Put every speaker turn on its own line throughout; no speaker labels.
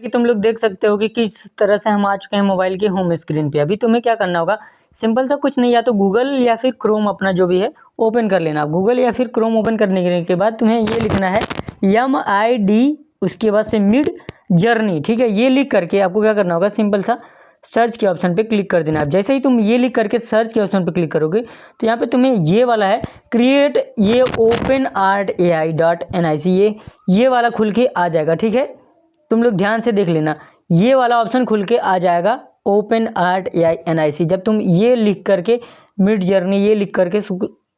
कि तुम लोग देख सकते हो कि किस तरह से हम आ चुके हैं मोबाइल के होम स्क्रीन पे। अभी तुम्हें क्या करना होगा, सिंपल सा कुछ नहीं, या तो गूगल या फिर क्रोम अपना जो भी है ओपन कर लेना। गूगल या फिर क्रोम ओपन करने के बाद तुम्हें ये लिखना है MID, उसके बाद से मिड जर्नी, ठीक है। ये लिख करके आपको क्या करना होगा, सिंपल सा सर्च के ऑप्शन पे क्लिक कर देना है। जैसे ही तुम ये लिख करके सर्च के ऑप्शन पे क्लिक करोगे तो यहाँ पे तुम्हें ये वाला है क्रिएट ये openartai.nic, ये वाला खुल के आ जाएगा, ठीक है। तुम लोग ध्यान से देख लेना, ये वाला ऑप्शन खुल के आ जाएगा openartai.nic। जब तुम ये लिख करके मिड जर्नी ये लिख करके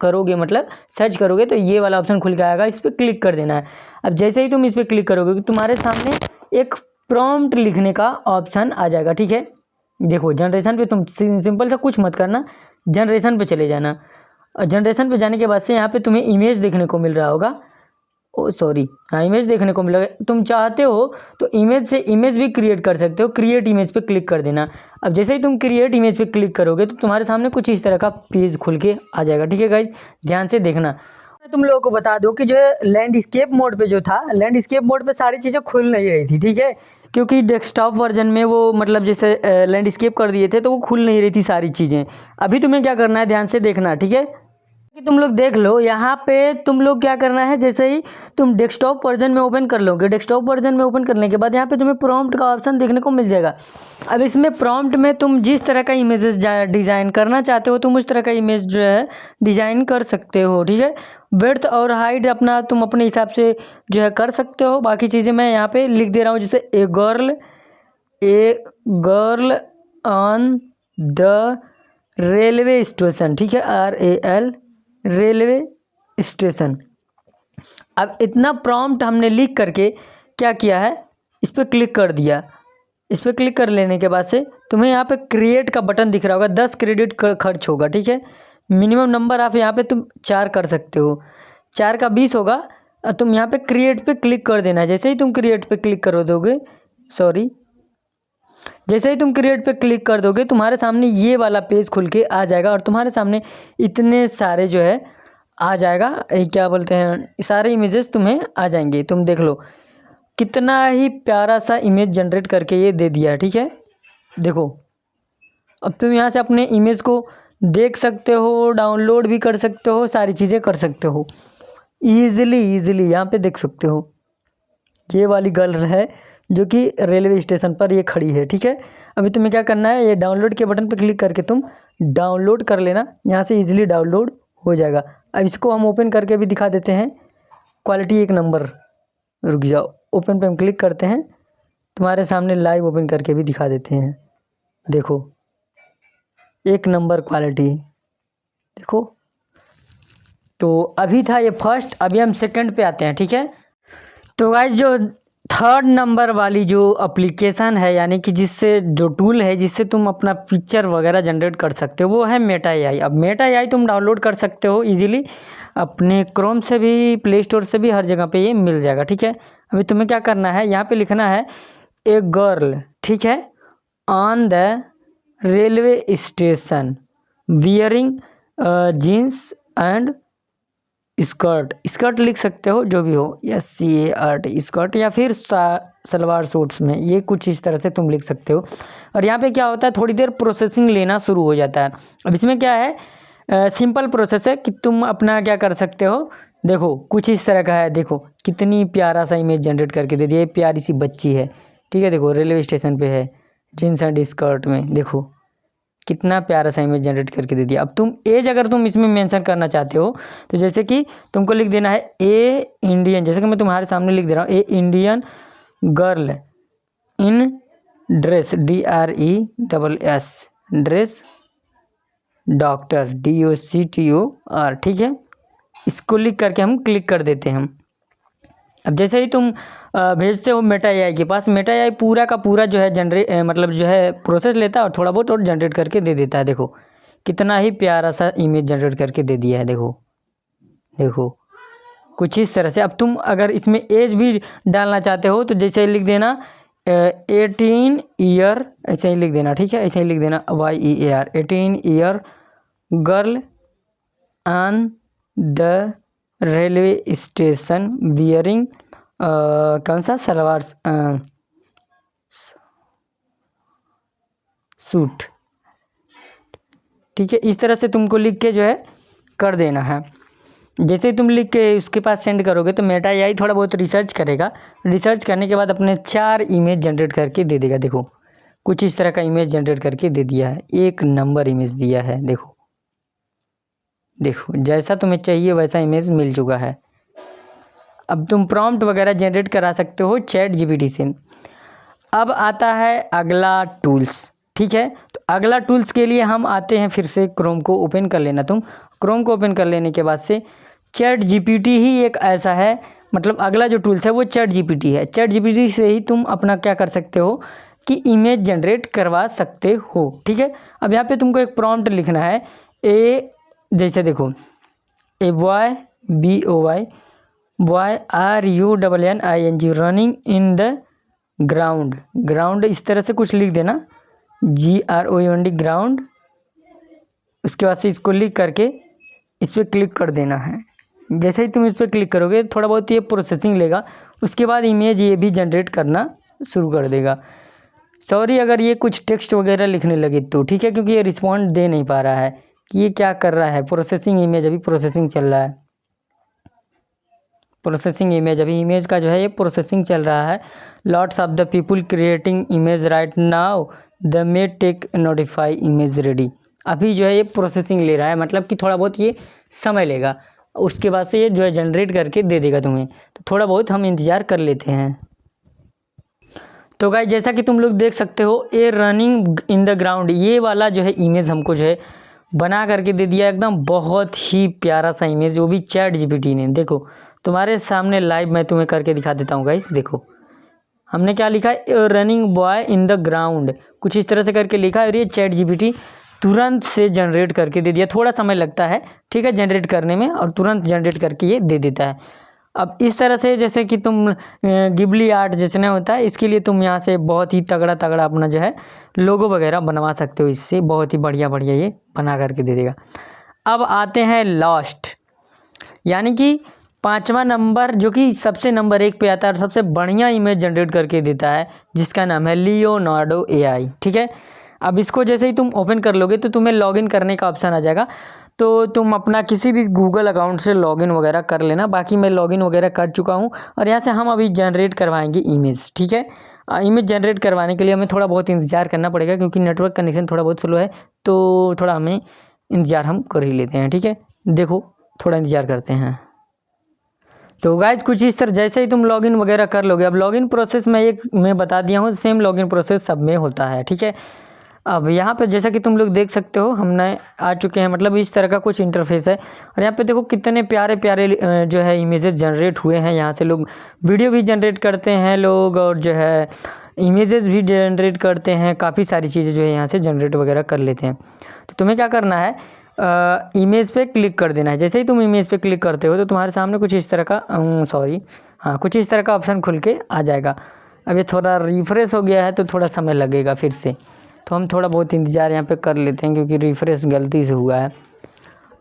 करोगे, मतलब सर्च करोगे, तो ये वाला ऑप्शन खुल के आएगा, इस पर क्लिक कर देना है। अब जैसे ही तुम इस पर क्लिक करोगे तो तुम्हारे सामने एक प्रॉम्प्ट लिखने का ऑप्शन आ जाएगा, ठीक है। देखो जनरेशन पे तुम सिंपल सा कुछ मत करना, जनरेशन पे चले जाना। और जनरेशन पे जाने के बाद से यहाँ पे तुम्हें इमेज देखने को मिल रहा होगा, हाँ इमेज देखने को मिलेगा। तुम चाहते हो तो इमेज से इमेज भी क्रिएट कर सकते हो, क्रिएट इमेज पे क्लिक कर देना। अब जैसे ही तुम क्रिएट इमेज पे क्लिक करोगे तो तुम्हारे सामने कुछ इस तरह का पेज खुल के आ जाएगा, ठीक है गाइज, ध्यान से देखना। मैं तुम लोगों को बता दूं कि जो लैंडस्केप मोड पे जो था, लैंडस्केप मोड पे सारी चीज़ें खुल नहीं रही थी, ठीक है, क्योंकि डेस्कटॉप वर्जन में वो मतलब जैसे लैंडस्केप कर दिए थे तो वो खुल नहीं रही थी सारी चीज़ें। अभी तुम्हें क्या करना है, ध्यान से देखना, ठीक है। कि तुम लोग देख लो यहाँ पे तुम लोग क्या करना है, जैसे ही तुम डेस्कटॉप वर्जन में ओपन कर लोगे, डेस्कटॉप वर्जन में ओपन करने के बाद यहाँ पे तुम्हें प्रॉम्प्ट का ऑप्शन देखने को मिल जाएगा। अब इसमें प्रॉम्प्ट में तुम जिस तरह का इमेजेस डिज़ाइन करना चाहते हो तुम उस तरह का इमेज जो है डिज़ाइन कर सकते हो, ठीक है। विड्थ और हाइट अपना तुम अपने हिसाब से जो है कर सकते हो। बाकी चीज़ें मैं यहाँ पे लिख दे रहा हूँ, जैसे a girl on the railway station, ठीक है, RAL रेलवे स्टेशन। अब इतना प्रॉम्प्ट हमने लिख करके क्या किया है, इस पर क्लिक कर दिया। इस पर क्लिक कर लेने के बाद से तुम्हें यहाँ पे क्रिएट का बटन दिख रहा होगा, 10 क्रेडिट खर्च होगा, ठीक है। मिनिमम नंबर आप यहाँ पे तुम 4 कर सकते हो, 4 का 20 होगा। तुम यहाँ पे क्रिएट पे क्लिक कर देना है। जैसे ही तुम क्रिएट पे क्लिक कर दोगे, जैसे ही तुम क्रिएट पे क्लिक कर दोगे तुम्हारे सामने ये वाला पेज खुल के आ जाएगा और तुम्हारे सामने इतने सारे जो है आ जाएगा, क्या बोलते हैं, सारे इमेजेस तुम्हें आ जाएंगे। तुम देख लो कितना ही प्यारा सा इमेज जनरेट करके ये दे दिया है, ठीक है। देखो अब तुम यहाँ से अपने इमेज को देख सकते हो, डाउनलोड भी कर सकते हो, सारी चीज़ें कर सकते हो ईजिली यहाँ पे देख सकते हो। ये वाली गर्ल है जो कि रेलवे स्टेशन पर ये खड़ी है, ठीक है। अभी तुम्हें क्या करना है, ये डाउनलोड के बटन पर क्लिक करके तुम डाउनलोड कर लेना, यहाँ से इजीली डाउनलोड हो जाएगा। अब इसको हम ओपन करके भी दिखा देते हैं, क्वालिटी 1 नंबर। रुक जाओ, ओपन पे हम क्लिक करते हैं, तुम्हारे सामने लाइव ओपन करके भी दिखा देते हैं। देखो 1 नंबर क्वालिटी, देखो। तो अभी था ये फर्स्ट, अभी हम सेकंड पे आते हैं, ठीक है। तो गाइस जो 3rd नंबर वाली जो एप्लीकेशन है, यानी कि जिससे जो टूल है जिससे तुम अपना पिक्चर वगैरह जनरेट कर सकते हो, वो है मेटा AI। अब मेटा AI तुम डाउनलोड कर सकते हो इजीली, अपने क्रोम से भी, प्ले स्टोर से भी, हर जगह पे ये मिल जाएगा, ठीक है। अभी तुम्हें क्या करना है, यहाँ पे लिखना है ए गर्ल, ठीक है, on the railway station wearing jeans and skirt लिख सकते हो, जो भी हो, SCART स्कर्ट, या फिर सलवार सूट्स में, ये कुछ इस तरह से तुम लिख सकते हो। और यहाँ पे क्या होता है, थोड़ी देर प्रोसेसिंग लेना शुरू हो जाता है। अब इसमें क्या है, सिंपल प्रोसेस है कि तुम अपना क्या कर सकते हो, देखो कुछ इस तरह का है। देखो कितनी प्यारा सा इमेज जनरेट करके दे दिया, प्यारी सी बच्ची है, ठीक है। देखो रेलवे स्टेशन पे है, जीन्स एंड स्कर्ट में, देखो कितना प्यारा सा इमेज जनरेट करके दे दिया। अब तुम एज अगर तुम इसमें मेंशन करना चाहते हो तो जैसे कि तुमको लिख देना है ए इंडियन, जैसे कि मैं तुम्हारे सामने लिख दे रहा हूँ, a Indian girl in dress, DRESS dress, doctor DOCTOR, ठीक है। इसको लिख करके हम क्लिक कर देते हैं। अब जैसे ही तुम भेजते हो मेटा AI के पास, मेटा AI पूरा का पूरा जो है मतलब जो है प्रोसेस लेता है और थोड़ा बहुत और जनरेट करके दे देता है। देखो कितना ही प्यारा सा इमेज जनरेट करके दे दिया है, देखो कुछ इस तरह से। अब तुम अगर इसमें एज भी डालना चाहते हो तो जैसे लिख देना 18 ईयर, ऐसे ही लिख देना, ठीक है, ऐसे ही लिख देना YEAR, 18 year girl on the railway station wearing कौन सा, सूट, ठीक है। इस तरह से तुमको लिख के जो है कर देना है। जैसे ही तुम लिख के उसके पास सेंड करोगे तो मेटा एआई थोड़ा बहुत रिसर्च करेगा। रिसर्च करने के बाद अपने 4 इमेज जनरेट करके दे देगा। देखो कुछ इस तरह का इमेज जनरेट करके दे दिया है, एक नंबर इमेज दिया है। देखो देखो जैसा तुम्हें चाहिए वैसा इमेज मिल चुका है। अब तुम प्रॉम्प्ट वगैरह जनरेट करा सकते हो चैट जीपीटी से। अब आता है अगला टूल्स, ठीक है। तो अगला टूल्स के लिए हम आते हैं, फिर से क्रोम को ओपन कर लेना। तुम क्रोम को ओपन कर लेने के बाद से चैट जीपीटी ही एक ऐसा है, मतलब अगला जो टूल्स है वो चैट जीपीटी है। चैट जीपीटी से ही तुम अपना क्या कर सकते हो कि इमेज जनरेट करवा सकते हो, ठीक है। अब यहाँ पे तुमको एक प्रॉम्प्ट लिखना है। जैसे देखो a boy BOY boy RUNNING running in the ground. Ground इस तरह से कुछ लिख देना, GROUND ग्राउंड। उसके बाद से इसको लिख करके इस पर क्लिक कर देना है। जैसे ही तुम इस पर क्लिक करोगे थोड़ा बहुत ये प्रोसेसिंग लेगा, उसके बाद इमेज ये भी जनरेट करना शुरू कर देगा। सॉरी अगर ये कुछ टेक्स्ट वगैरह लिखने लगे तो, ठीक है, क्योंकि ये रिस्पॉन्ड दे नहीं पा रहा है कि ये क्या कर रहा है। प्रोसेसिंग इमेज अभी प्रोसेसिंग चल रहा है। प्रोसेसिंग इमेज अभी इमेज का जो है ये प्रोसेसिंग चल रहा है। Lots of the people creating image right now the may take notify image ready. अभी जो है ये प्रोसेसिंग ले रहा है, मतलब कि थोड़ा बहुत ये समय लेगा। उसके बाद से ये जो है जनरेट करके दे देगा तुम्हें। तो थोड़ा बहुत हम इंतज़ार कर लेते हैं। तो गाइस जैसा कि तुम लोग देख सकते हो ए रनिंग इन द ग्राउंड, ये वाला जो है इमेज हमको जो है बना करके दे दिया एकदम बहुत ही प्यारा सा इमेज, वो भी चैट जीपीटी ने। देखो तुम्हारे सामने लाइव मैं तुम्हें करके दिखा देता हूँ गाइस। देखो हमने क्या लिखा है, running boy in the ground, कुछ इस तरह से करके लिखा है। और ये चैट जीपीटी तुरंत से जनरेट करके दे दिया। थोड़ा समय लगता है, ठीक है, जनरेट करने में, और तुरंत जनरेट करके ये दे देता है। अब इस तरह से जैसे कि तुम गिबली आर्ट जैसे ना होता है, इसके लिए तुम यहाँ से बहुत ही तगड़ा तगड़ा अपना जो है लोगो वगैरह बनवा सकते हो। इससे बहुत ही बढ़िया बढ़िया ये बना करके दे देगा। अब आते हैं लास्ट, यानी कि 5वां नंबर, जो कि सबसे नंबर 1 पे आता है और सबसे बढ़िया इमेज जनरेट करके देता है, जिसका नाम है लियोनार्डो AI, ठीक है। अब इसको जैसे ही तुम ओपन कर लोगे तो तुम्हें लॉगिन करने का ऑप्शन आ जाएगा। तो तुम अपना किसी भी गूगल अकाउंट से लॉगिन वगैरह कर लेना। बाकी मैं लॉगिन वगैरह कर चुका हूँ और यहाँ से हम अभी जनरेट करवाएंगे इमेज, ठीक है। इमेज जनरेट करवाने के लिए हमें थोड़ा बहुत इंतज़ार करना पड़ेगा, क्योंकि नेटवर्क कनेक्शन थोड़ा बहुत स्लो है, तो थोड़ा हमें इंतज़ार हम कर ही लेते हैं, ठीक है। देखो थोड़ा इंतज़ार करते हैं। तो गाइज कुछ इस तरह जैसे ही तुम लॉगिन वगैरह कर लोगे, अब लॉगिन प्रोसेस मैं बता दिया हूँ, सेम लॉगिन प्रोसेस सब में होता है, ठीक है। अब यहाँ पे जैसा कि तुम लोग देख सकते हो हमने आ चुके हैं, मतलब इस तरह का कुछ इंटरफेस है। और यहाँ पे देखो कितने प्यारे प्यारे जो है इमेजेस जनरेट हुए हैं। यहाँ से लोग वीडियो भी जनरेट करते हैं लोग, और जो है इमेजेस भी जनरेट करते हैं। काफ़ी सारी चीज़ें जो है यहाँ से जनरेट वगैरह कर लेते हैं। तो तुम्हें क्या करना है, इमेज पे क्लिक कर देना है। जैसे ही तुम इमेज पे क्लिक करते हो तो तुम्हारे सामने कुछ इस तरह का कुछ इस तरह का ऑप्शन खुल के आ जाएगा। अब ये थोड़ा रिफ्रेश हो गया है तो थोड़ा समय लगेगा फिर से, तो हम थोड़ा बहुत इंतज़ार यहाँ पे कर लेते हैं, क्योंकि रिफ्रेश गलती से हुआ है।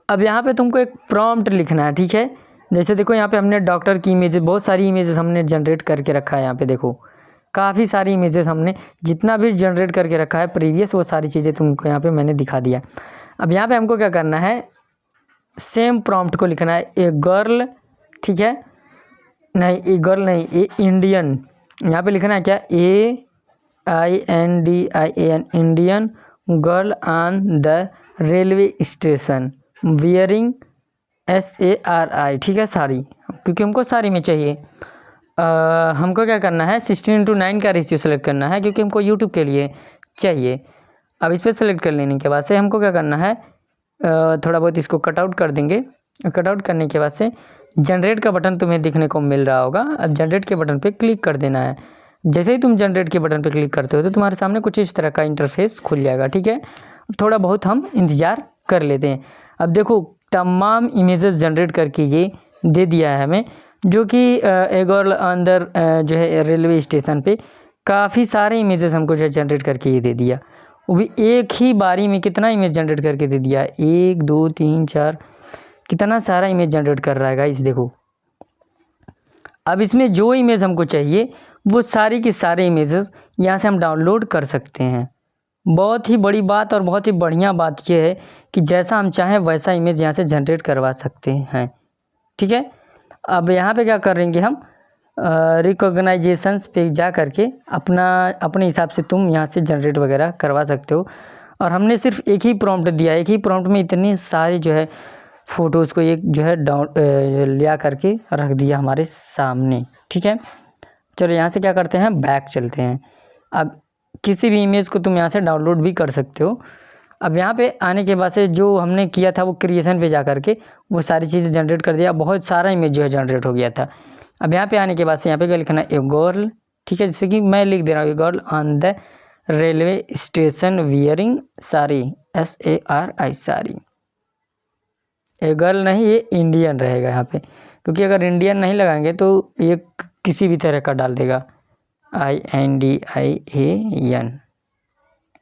अब यहाँ पे तुमको एक प्रॉम्प्ट लिखना है, ठीक है। जैसे देखो यहाँ पे हमने डॉक्टर की इमेजेस, बहुत सारी इमेजेस हमने जनरेट करके रखा है। यहाँ पे देखो काफ़ी सारी इमेजेस हमने जितना भी जनरेट करके रखा है प्रीवियस, वो सारी चीज़ें तुमको यहाँ पे मैंने दिखा दिया। अब यहाँ पे हमको क्या करना है, सेम प्रॉम्प्ट को लिखना है, ए गर्ल, ठीक है, नहीं ए गर्ल नहीं, ए इंडियन। यहाँ पे लिखना है क्या, AINDIAN Indian girl on the railway station wearing SARI, ठीक है, सारी, क्योंकि हमको सारी में चाहिए। हमको क्या करना है, 16:9 का रेशियो सेलेक्ट करना है, क्योंकि हमको यूट्यूब के लिए चाहिए। अब इस पर सेलेक्ट कर लेने के बाद से हमको क्या करना है, थोड़ा बहुत इसको कटआउट कर देंगे। कटआउट करने के बाद से जनरेट का बटन तुम्हें दिखने को मिल रहा होगा। अब जनरेट के बटन पे क्लिक कर देना है। जैसे ही तुम जनरेट के बटन पे क्लिक करते हो तो तुम्हारे सामने कुछ इस तरह का इंटरफेस खुल जाएगा, ठीक है। थोड़ा बहुत हम इंतज़ार कर लेते हैं। अब देखो तमाम इमेजेस जनरेट करके ये दे दिया है हमें, जो कि ए गर्ल अंदर जो है रेलवे स्टेशन पे काफ़ी सारे इमेजेस हमको जो है जनरेट करके ये दे दिया। वो भी एक ही बारी में कितना इमेज जनरेट करके दे दिया, 1 2 3 4, कितना सारा इमेज जनरेट कर रहा है गाइस। देखो अब इसमें जो इमेज हमको चाहिए वो सारी की सारी इमेजेस यहाँ से हम डाउनलोड कर सकते हैं। बहुत ही बड़ी बात और बहुत ही बढ़िया बात ये है कि जैसा हम चाहें वैसा इमेज यहाँ से जनरेट करवा सकते हैं। ठीक है, अब यहाँ पे क्या करेंगे हम, रिकॉग्नाइजेशंस पे जा करके अपने हिसाब से तुम यहाँ से जनरेट वगैरह करवा सकते हो। और हमने सिर्फ एक ही प्रॉम्प्ट दिया, एक ही प्रॉम्प्ट में इतनी सारी जो है फ़ोटोज़ को एक जो है लिया करके रख दिया हमारे सामने। ठीक है, चलो यहाँ से क्या करते हैं, बैक चलते हैं। अब किसी भी इमेज को तुम यहाँ से डाउनलोड भी कर सकते हो। अब यहाँ पे आने के बाद से जो हमने किया था वो क्रिएशन पे जा करके वो सारी चीज़ें जनरेट कर दिया, बहुत सारा इमेज जो है जनरेट हो गया था। अब यहाँ पे आने के बाद से यहाँ पे क्या लिखना है, ए गर्ल। ठीक है, जैसे कि मैं लिख दे रहा हूँ, a girl on the railway station wearing sari, SARI sari. A girl नहीं, ये इंडियन रहेगा यहाँ पे, क्योंकि अगर इंडियन नहीं लगाएंगे तो ये किसी भी तरह का डाल देगा, INDIAN,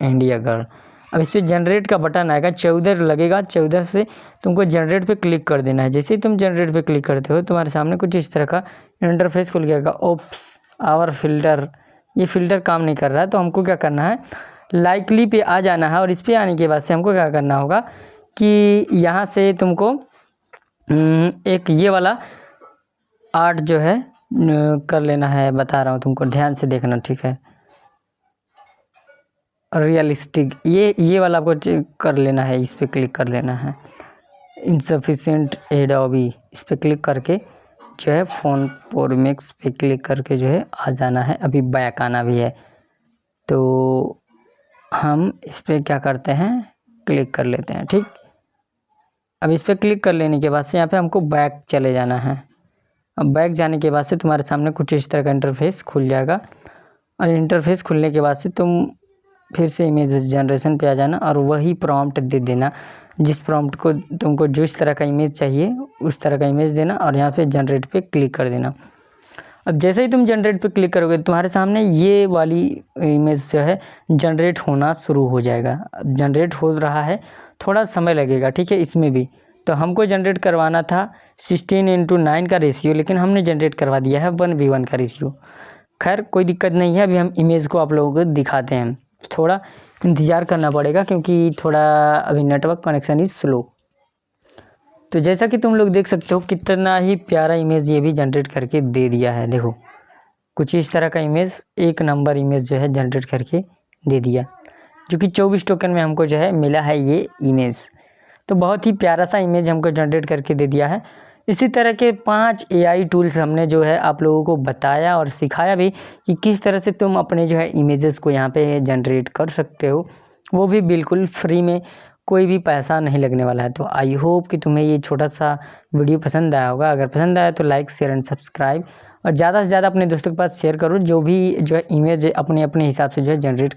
इंडिया गर्ल। अब इस पर जनरेट का बटन आएगा, 14 लगेगा, 14 से तुमको जनरेट पे क्लिक कर देना है। जैसे ही तुम जनरेट पे क्लिक करते हो तुम्हारे सामने कुछ इस तरह का इंटरफेस खुल जाएगा। ओप्स, आवर फिल्टर, ये फ़िल्टर काम नहीं कर रहा है, तो हमको क्या करना है, लाइकली पे आ जाना है। और इस पर आने के बाद से हमको क्या करना होगा कि यहाँ से तुमको एक ये वाला आर्ट जो है कर लेना है, बता रहा हूँ तुमको, ध्यान से देखना। ठीक है, रियलिस्टिक, ये वाला आपको कर लेना है, इस पर क्लिक कर लेना है। इनसफिशिएंट एडोबी, इस पर क्लिक करके जो है फ़ोन प्रोमेक्स पे क्लिक करके जो है आ जाना है। अभी बैक आना भी है, तो हम इस पर क्या करते हैं, क्लिक कर लेते हैं। ठीक, अब इस पर क्लिक कर लेने के बाद से यहाँ पे हमको बैक चले जाना है। अब बैक जाने के बाद से तुम्हारे सामने कुछ इस तरह का इंटरफेस खुल जाएगा। और इंटरफेस खुलने के बाद से तुम फिर से इमेज जनरेशन पे आ जाना और वही प्रॉम्प्ट दे देना, जिस प्रॉम्प्ट को तुमको जिस तरह का इमेज चाहिए उस तरह का इमेज देना और यहाँ पे जनरेट पे क्लिक कर देना। अब जैसे ही तुम जनरेट पे क्लिक करोगे तुम्हारे सामने ये वाली इमेज जो है जनरेट होना शुरू हो जाएगा। जनरेट हो रहा है, थोड़ा समय लगेगा। ठीक है, इसमें भी तो हमको जनरेट करवाना था 16:9 का रेशियो, लेकिन हमने जनरेट करवा दिया है 1:1 का रेशियो। खैर कोई दिक्कत नहीं है, अभी हम इमेज को आप लोगों को दिखाते हैं। थोड़ा इंतज़ार करना पड़ेगा क्योंकि थोड़ा अभी नेटवर्क कनेक्शन इज स्लो। तो जैसा कि तुम लोग देख सकते हो कितना ही प्यारा इमेज ये भी जनरेट करके दे दिया है। देखो कुछ इस तरह का इमेज, एक नंबर इमेज जो है जनरेट करके दे दिया, जो कि 24 टोकन में हमको जो है मिला है ये इमेज। तो बहुत ही प्यारा सा इमेज हमको जनरेट करके दे दिया है। इसी तरह के 5 AI टूल्स हमने जो है आप लोगों को बताया और सिखाया भी कि किस तरह से तुम अपने जो है इमेजेस को यहाँ पे जनरेट कर सकते हो, वो भी बिल्कुल फ्री में, कोई भी पैसा नहीं लगने वाला है। तो आई होप कि तुम्हें ये छोटा सा वीडियो पसंद आया होगा। अगर पसंद आया तो लाइक, शेयर एंड सब्सक्राइब, और ज़्यादा से ज़्यादा अपने दोस्तों के पास शेयर करो जो भी जो है इमेज अपने अपने हिसाब से जो है जनरेट